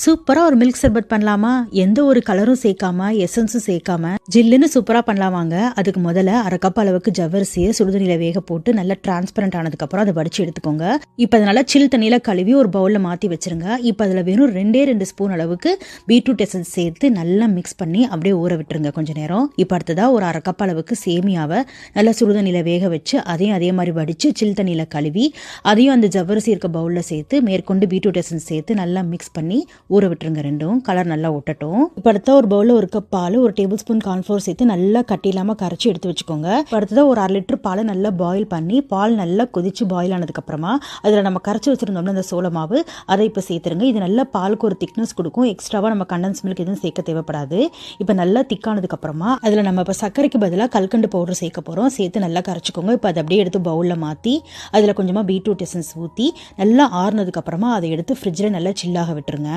சூப்பரா ஒரு மில்க் சர்பத் பண்ணலாமா? எந்த ஒரு கலரும் சேர்க்காம, எசன்ஸும் சேர்க்காம, ஜில்லுன்னு சூப்பரா பண்ணலாம் வாங்க. அதுக்கு முதல்ல 1/2 கப் அளவுக்கு ஜவ்வரிசியை சுடுதண்ணியில வேக போட்டு நல்லா டிரான்ஸ்பரண்ட் ஆனதுக்கப்புறம் அதை வடிச்சு எடுத்துக்கோங்க. இப்போ அதை நல்லா சில் தண்ணியில கழுவி ஒரு பவுலில் மாற்றி வச்சிருங்க. இப்போ அதில் வெறும் 2 ஸ்பூன் அளவுக்கு பீட்ரூட் எசன்ஸ் சேர்த்து நல்லா மிக்ஸ் பண்ணி அப்படியே ஊற விட்டுருங்க கொஞ்ச நேரம். இப்போ அடுத்ததாக ஒரு 1/2 கப் அளவுக்கு சேமியாவை நல்லா சுடுதண்ணியில வேக வச்சு அதையும் அதே மாதிரி வடித்து சில் தண்ணியில கழுவி அதையும் அந்த ஜவ்வரிசி இருக்க பவுலில் சேர்த்து மேற்கொண்டு பீட்ரூட் எசன்ஸ் சேர்த்து நல்லா மிக்ஸ் பண்ணி ஊற விட்டுருங்க. ரெண்டும் கலர் நல்லா ஒட்டட்டும். இப்போ அடுத்த ஒரு பவுலில் 1 கப் பால், 1 டேபிள் ஸ்பூன் கார்ன்ஃப்ளோர் சேர்த்து நல்லா கட்டி இல்லாமல் கரைச்சி எடுத்து வச்சுக்கோங்க. இப்போ அடுத்ததாக ஒரு 1/2 லிட்டர் பாலை நல்லா பாயில் பண்ணி பால் நல்லா கொதிச்சு பாயில் ஆனதுக்கப்புறமா அதில் நம்ம கரைச்சி வச்சுருந்தோம்னா அந்த சோள மாவு அதை இப்போ சேர்த்துருங்க. இது நல்லா பாலுக்கு ஒரு திக்னஸ் கொடுக்கும். எக்ஸ்ட்ராவாக நம்ம கண்டன்ஸ் மில்க் எதுவும் சேர்க்க தேவைப்படாது. இப்போ நல்லா திக்கானதுக்கப்புறமா அதில் நம்ம இப்போ சர்க்கரைக்கு பதிலாக கல்கண்டு பவுடர் சேர்க்க போகிறோம். சேர்த்து நல்லா கரைச்சிக்கோங்க. இப்போ அதை அப்படியே எடுத்து பவுலில் மாற்றி அதில் கொஞ்சமாக பீட்ரூட் எசன்ஸ் ஊற்றி நல்லா ஆறுனதுக்கப்புறமா அதை எடுத்து ஃப்ரிட்ஜில் நல்லா சில்லாக விட்டுருங்க.